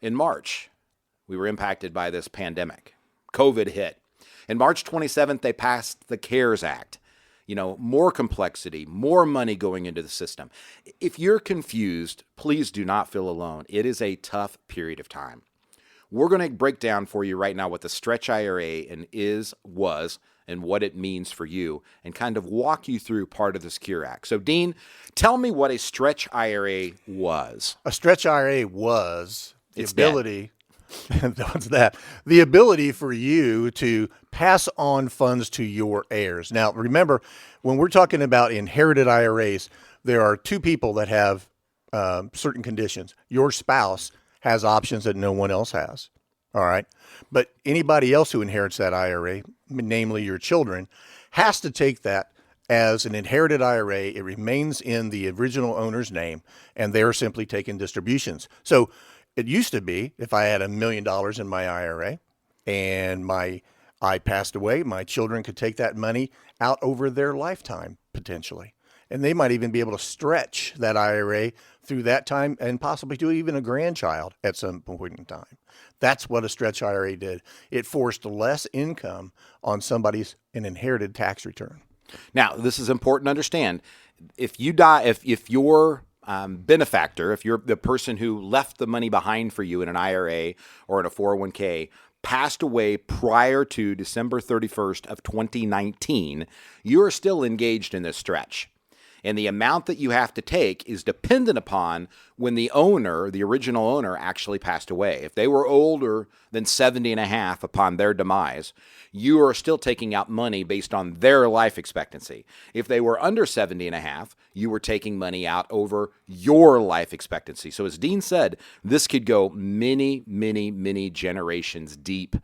in March, we were impacted by this pandemic. COVID hit. And March 27th, they passed the CARES Act. More complexity, more money going into the system. If you're confused, please do not feel alone. It is a tough period of time. We're going to break down for you right now what the Stretch IRA was, and what it means for you, and kind of walk you through part of this Secure Act. So, Dean, tell me what a Stretch IRA was. A Stretch IRA was the It's ability. What's that? The ability for you to pass on funds to your heirs. Now, remember, when we're talking about inherited IRAs, there are two people that have certain conditions. Your spouse has options that no one else has. All right. But anybody else who inherits that IRA, namely your children, has to take that as an inherited IRA. It remains in the original owner's name, and they're simply taking distributions. So it used to be if I had $1 million in my IRA and I passed away, my children could take that money out over their lifetime potentially. And they might even be able to stretch that IRA through that time and possibly to even a grandchild at some point in time. That's what a Stretch IRA did. It forced less income on somebody's inherited tax return. Now, this is important to understand. If you die, if your benefactor, if you're the person who left the money behind for you in an IRA or in a 401k, passed away prior to December 31st of 2019, you are still engaged in this stretch. And the amount that you have to take is dependent upon when the original owner, actually passed away. If they were older than 70 and a half upon their demise, you are still taking out money based on their life expectancy. If they were under 70 and a half, you were taking money out over your life expectancy. So as Dean said, this could go many, many, many generations deep